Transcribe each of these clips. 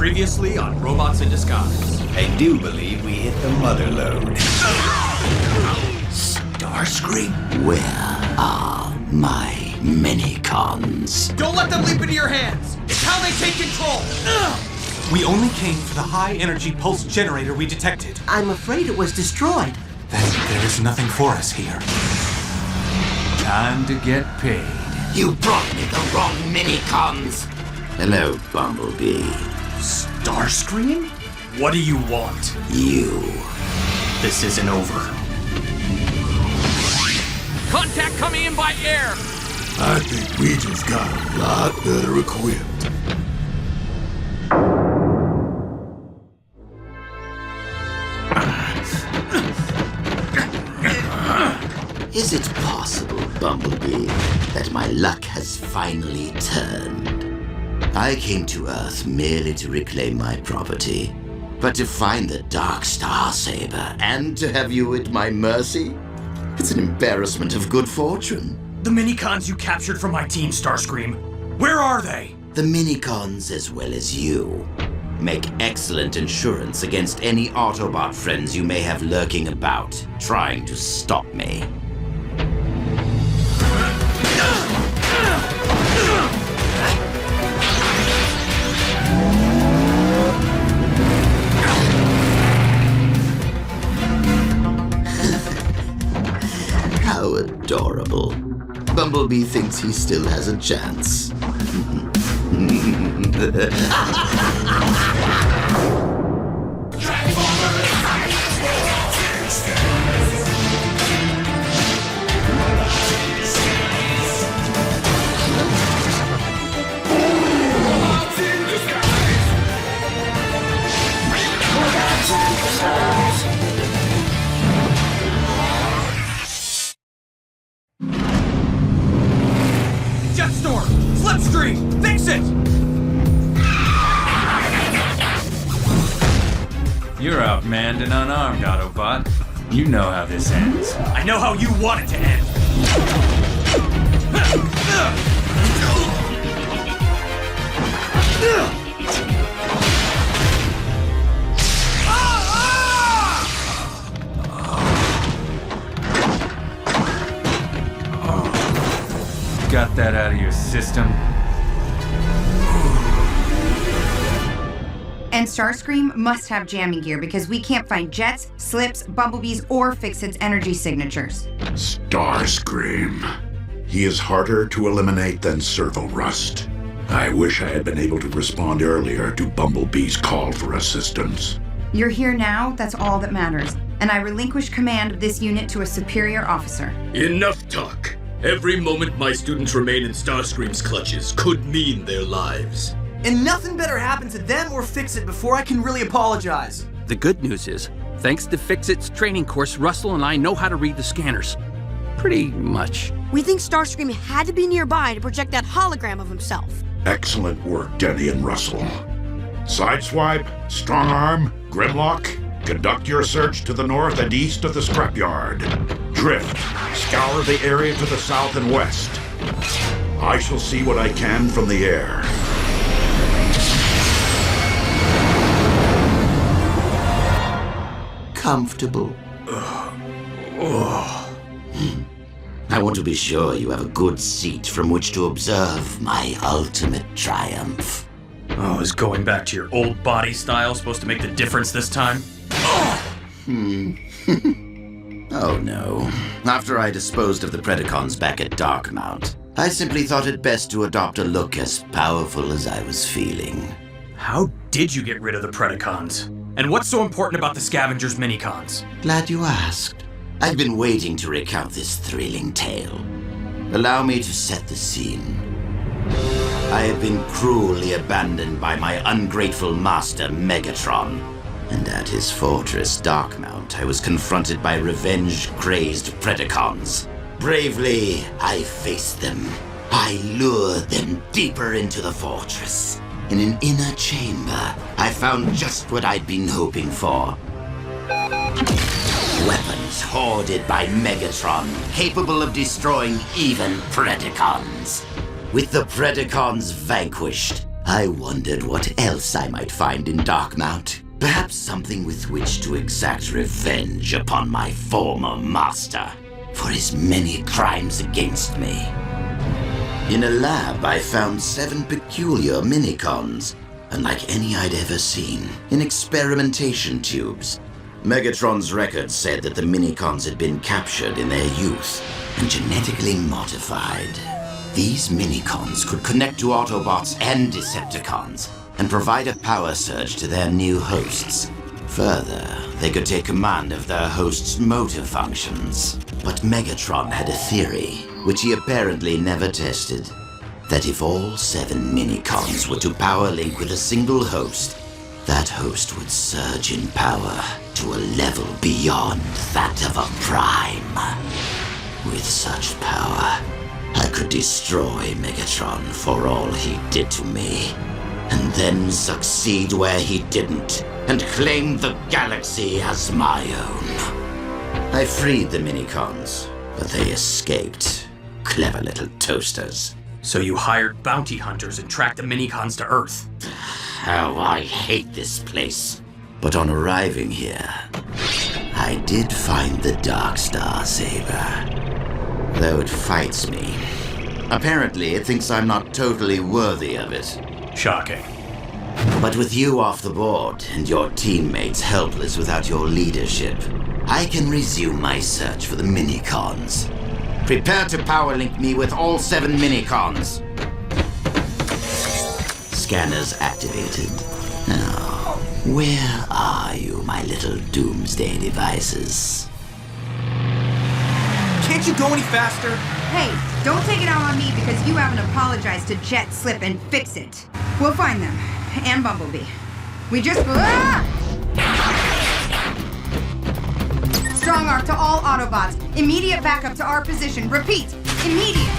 Previously on Robots in Disguise. I do believe we hit the mother lode. Starscream? Where are my minicons? Don't let them leap into your hands! It's how they take control! We only came for the high-energy pulse generator we detected. I'm afraid it was destroyed. Then there is nothing for us here. Time to get paid. You brought me the wrong minicons! Hello, Bumblebee. Starscream? What do you want? You. This isn't over. Contact coming in by air! I think we just got a lot better equipped. Is it possible, Bumblebee, that my luck has finally turned? I came to Earth merely to reclaim my property, but to find the Dark Star Saber and to have you at my mercy? It's an embarrassment of good fortune. The minicons you captured from my team, Starscream. Where are they? The minicons, as well as you, make excellent insurance against any Autobot friends you may have lurking about, trying to stop me. How adorable. Bumblebee thinks he still has a chance. Jetstorm! Slipstream! Fix it! You're outmanned and unarmed, Autobot. You know how this ends. I know how you want it to end! Got that out of your system? And Starscream must have jamming gear because we can't find jets, slips, bumblebees, or fix its energy signatures. Starscream. He is harder to eliminate than Servo Rust. I wish I had been able to respond earlier to Bumblebee's call for assistance. You're here now, that's all that matters. And I relinquish command of this unit to a superior officer. Enough talk. Every moment my students remain in Starscream's clutches could mean their lives. And nothing better happen to them or Fix-It before I can really apologize. The good news is, thanks to Fix-It's training course, Russell and I know how to read the scanners. Pretty much. We think Starscream had to be nearby to project that hologram of himself. Excellent work, Denny and Russell. Sideswipe, Strong Arm, Grimlock, conduct your search to the north and east of the scrapyard. Drift, scour the area to the south and west. I shall see what I can from the air. Comfortable. I want to be sure you have a good seat from which to observe my ultimate triumph. Oh, is going back to your old body style supposed to make the difference this time? Oh no. After I disposed of the Predacons back at Darkmount, I simply thought it best to adopt a look as powerful as I was feeling. How did you get rid of the Predacons? And what's so important about the Scavengers minicons? Glad you asked. I've been waiting to recount this thrilling tale. Allow me to set the scene. I have been cruelly abandoned by my ungrateful master, Megatron. And at his fortress, Darkmount, I was confronted by revenge-crazed Predacons. Bravely, I faced them. I lured them deeper into the fortress. In an inner chamber, I found just what I'd been hoping for. Weapons hoarded by Megatron, capable of destroying even Predacons. With the Predacons vanquished, I wondered what else I might find in Darkmount. Perhaps something with which to exact revenge upon my former master for his many crimes against me. In a lab, I found 7 peculiar minicons, unlike any I'd ever seen, in experimentation tubes. Megatron's records said that the minicons had been captured in their youth and genetically modified. These minicons could connect to Autobots and Decepticons and provide a power surge to their new hosts. Further, they could take command of their hosts' motor functions. But Megatron had a theory, which he apparently never tested, that if all 7 minicons were to power link with a single host, that host would surge in power to a level beyond that of a prime. With such power, I could destroy Megatron for all he did to me, and then succeed where he didn't, and claim the galaxy as my own. I freed the minicons, but they escaped. Clever little toasters. So you hired bounty hunters and tracked the minicons to Earth. How I hate this place. But on arriving here, I did find the Darkstar Saber. Though it fights me. Apparently, it thinks I'm not totally worthy of it. Shocking. But with you off the board and your teammates helpless without your leadership, I can resume my search for the minicons. Prepare to power link me with all 7 minicons. Scanners activated. Now, where are you, my little doomsday devices? Can't you go any faster? Hey, don't take it out on me because you haven't apologized to Jet, Slip, and Fix-It. We'll find them. And Bumblebee. We just... Strong arc to all Autobots. Immediate backup to our position. Repeat. Immediate.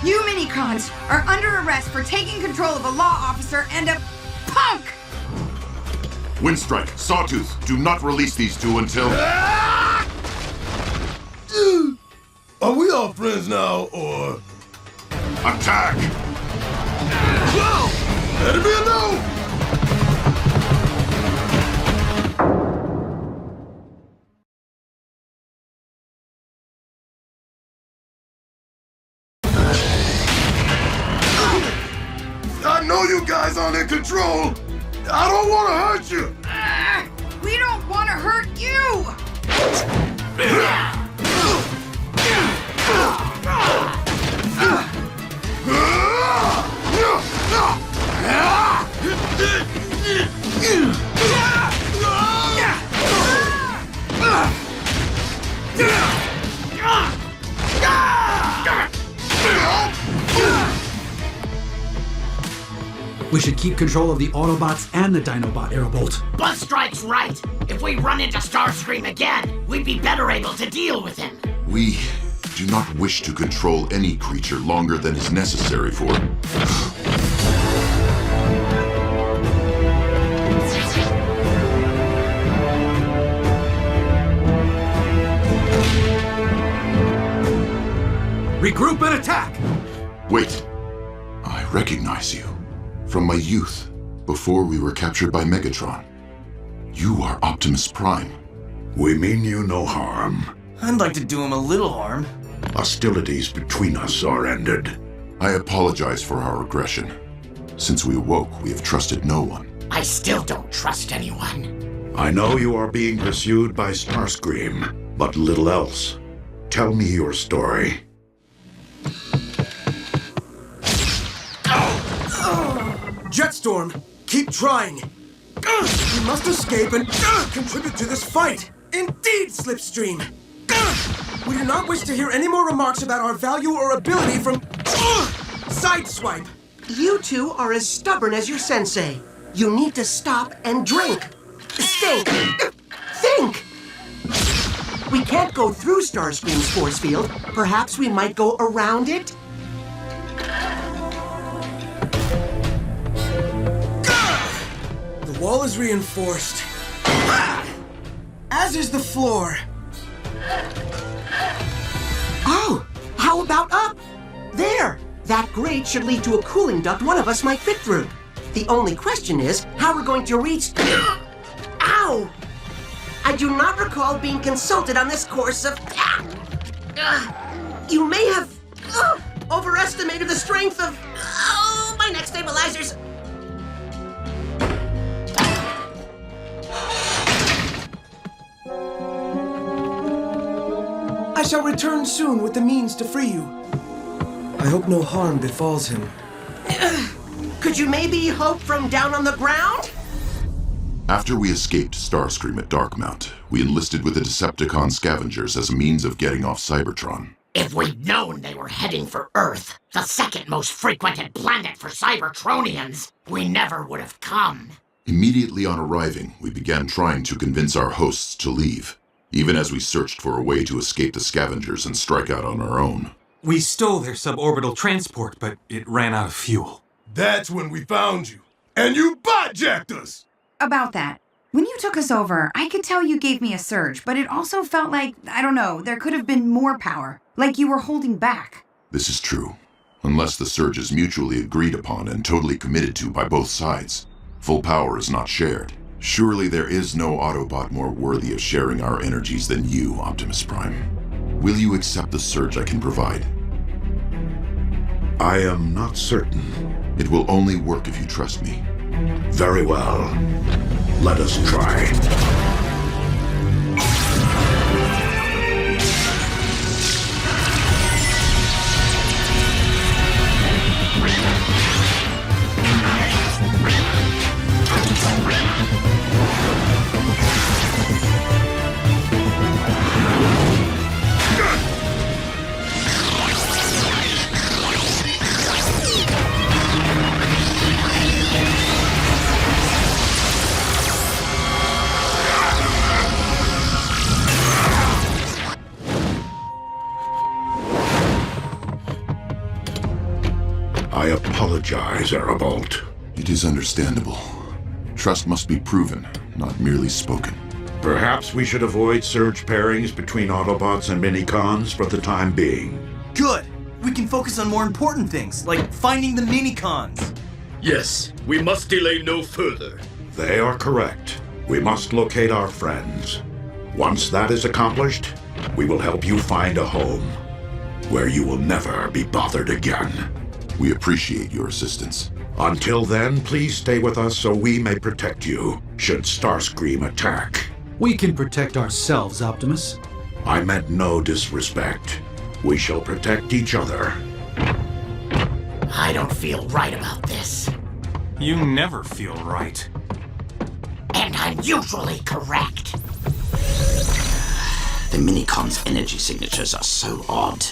You minicons are under arrest for taking control of a law officer and a punk! Windstrike, Sawtooth, do not release these 2 until... Are we all friends now, or... Attack! Whoa! Let it be a no! I know you guys aren't in control. I don't want to hurt you. We don't want to hurt you! We should keep control of the Autobots and the Dinobot, Aerobolt. Buzzstrike's right. If we run into Starscream again, we'd be better able to deal with him. We do not wish to control any creature longer than is necessary for... Regroup and attack! Wait. I recognize you. From my youth, before we were captured by Megatron. You are Optimus Prime. We mean you no harm. I'd like to do him a little harm. Hostilities between us are ended. I apologize for our aggression. Since we awoke, we have trusted no one. I still don't trust anyone. I know you are being pursued by Starscream, but little else. Tell me your story. Jetstorm, keep trying. You must escape and contribute to this fight. Indeed, Slipstream. We do not wish to hear any more remarks about our value or ability from Sideswipe. You 2 are as stubborn as your sensei. You need to stop and drink. Think. Think! We can't go through Starscream's force field. Perhaps we might go around it? The wall is reinforced. As is the floor. Oh, how about up? There! That grate should lead to a cooling duct one of us might fit through. The only question is how we're going to reach... Ow! I do not recall being consulted on this course of... You may have overestimated the strength of... my neck stabilizers. I shall return soon with the means to free you. I hope no harm befalls him. Could you maybe hope from down on the ground? After we escaped Starscream at Darkmount, we enlisted with the Decepticon scavengers as a means of getting off Cybertron. If we'd known they were heading for Earth, the second most frequented planet for Cybertronians, we never would have come. Immediately on arriving, we began trying to convince our hosts to leave, even as we searched for a way to escape the scavengers and strike out on our own. We stole their suborbital transport, but it ran out of fuel. That's when we found you, and you bot-jacked us! About that. When you took us over, I could tell you gave me a surge, but it also felt like, I don't know, there could have been more power. Like you were holding back. This is true. Unless the surge is mutually agreed upon and totally committed to by both sides, full power is not shared. Surely there is no Autobot more worthy of sharing our energies than you, Optimus Prime. Will you accept the surge I can provide? I am not certain. It will only work if you trust me. Very well. Let us try. I apologize, Erebalt. It is understandable. Trust must be proven, not merely spoken. Perhaps we should avoid surge pairings between Autobots and Minicons for the time being. Good! We can focus on more important things, like finding the Minicons. Yes, we must delay no further. They are correct. We must locate our friends. Once that is accomplished, we will help you find a home where you will never be bothered again. We appreciate your assistance. Until then, please stay with us so we may protect you, should Starscream attack. We can protect ourselves, Optimus. I meant no disrespect. We shall protect each other. I don't feel right about this. You never feel right. And I'm usually correct. The Minicons' energy signatures are so odd.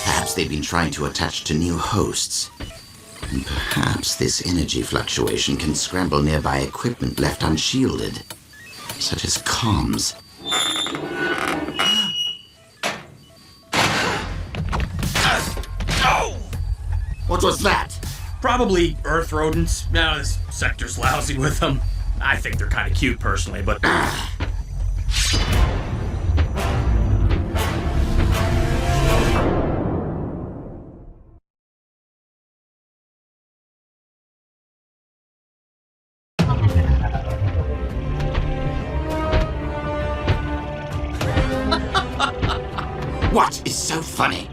Perhaps they've been trying to attach to new hosts. And perhaps this energy fluctuation can scramble nearby equipment left unshielded, such as comms. What was that? Probably Earth rodents. Now this sector's lousy with them. I think they're kind of cute personally, but... What is so funny?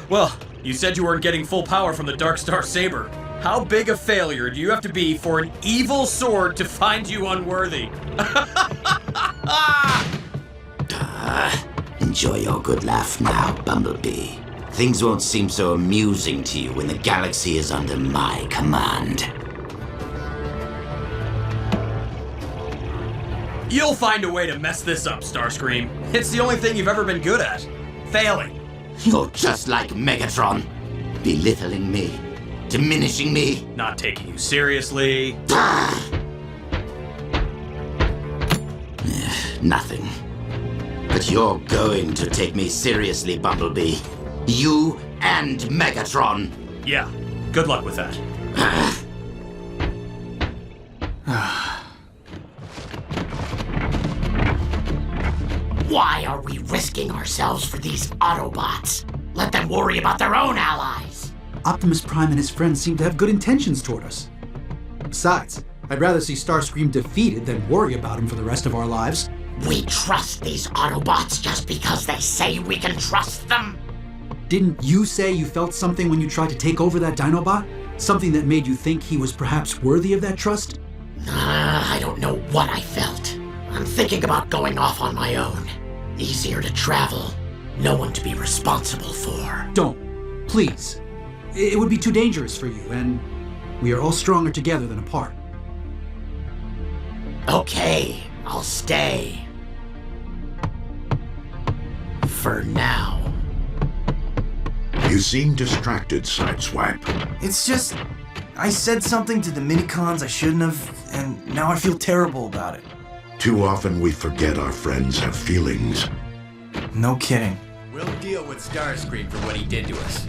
Well, you said you weren't getting full power from the Dark Star Saber. How big a failure do you have to be for an evil sword to find you unworthy? Enjoy your good laugh now, Bumblebee. Things won't seem so amusing to you when the galaxy is under my command. You'll find a way to mess this up, Starscream. It's the only thing you've ever been good at. Failing. You're just like Megatron. Belittling me. Diminishing me. Not taking you seriously. Nothing. But you're going to take me seriously, Bumblebee. You and Megatron. Yeah, good luck with that. Why are we risking ourselves for these Autobots? Let them worry about their own allies. Optimus Prime and his friends seem to have good intentions toward us. Besides, I'd rather see Starscream defeated than worry about him for the rest of our lives. We trust these Autobots just because they say we can trust them? Didn't you say you felt something when you tried to take over that Dinobot? Something that made you think he was perhaps worthy of that trust? I don't know what I felt. I'm thinking about going off on my own. Easier to travel, no one to be responsible for. Don't. Please. It would be too dangerous for you, and we are all stronger together than apart. Okay, I'll stay. For now. You seem distracted, Sideswipe. It's just, I said something to the Minicons I shouldn't have, and now I feel terrible about it. Too often we forget our friends have feelings. No kidding. We'll deal with Starscream for what he did to us.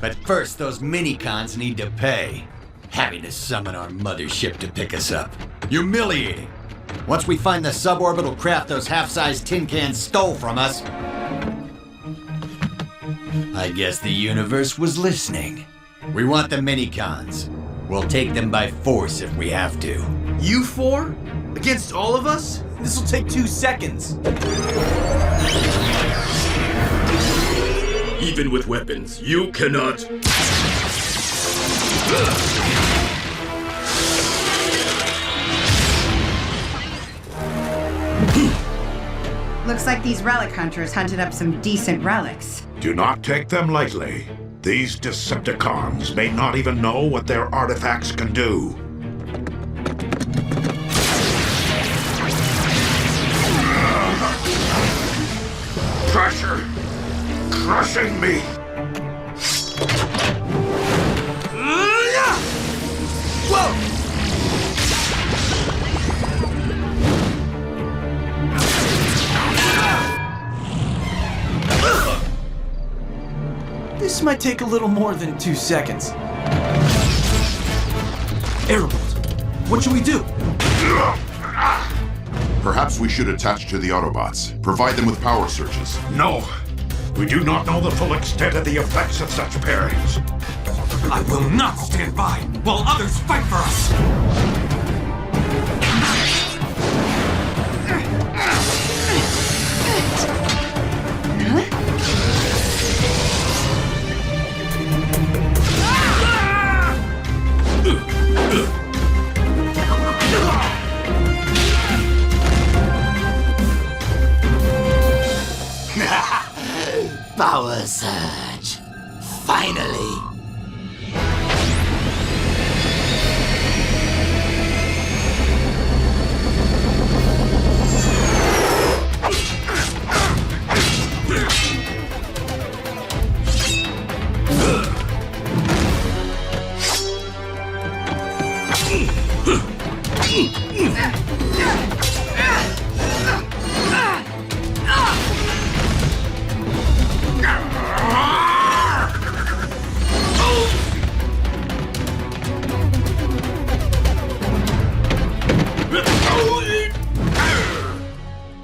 But first, those Minicons need to pay. Having to summon our mothership to pick us up. Humiliating. Once we find the suborbital craft those half-sized tin cans stole from us, I guess the universe was listening. We want the Minicons. We'll take them by force if we have to. You four? Against all of us? This'll take 2 seconds. Even with weapons, you cannot. Looks like these relic hunters hunted up some decent relics. Do not take them lightly. These Decepticons may not even know what their artifacts can do. Pressure crushing me. Whoa! This might take a little more than 2 seconds. Aerobolt, what should we do? Perhaps we should attach to the Autobots. Provide them with power surges. No. We do not know the full extent of the effects of such pairings. I will not stand by while others fight for us! Power surge. Finally.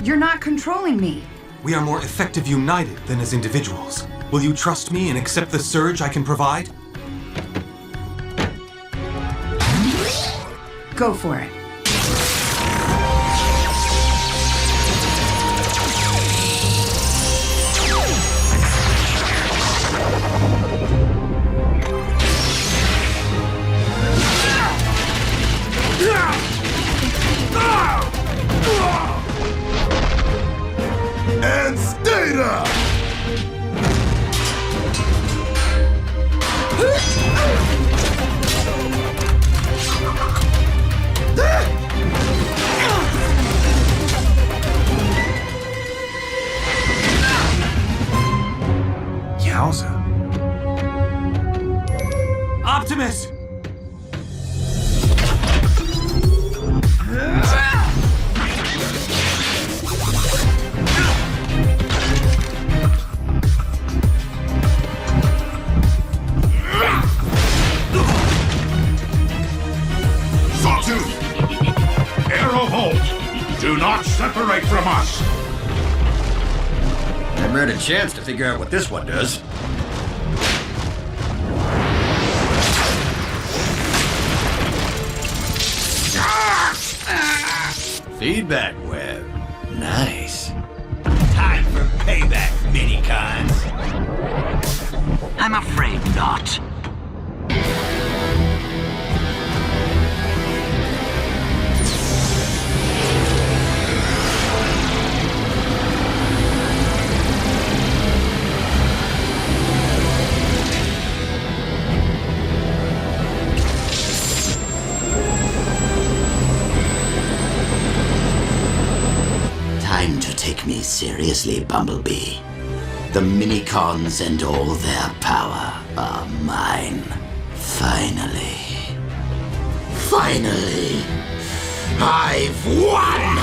You're not controlling me. We are more effective united than as individuals. Will you trust me and accept the surge I can provide? Go for it. And Stata! Yowza. Optimus! boss! Never had a chance to figure out what this one does. Feedback web. Nice. Time for payback, minicons. I'm afraid not. Time to take me seriously, Bumblebee. The Minicons and all their power are mine. Finally. Finally. I've won!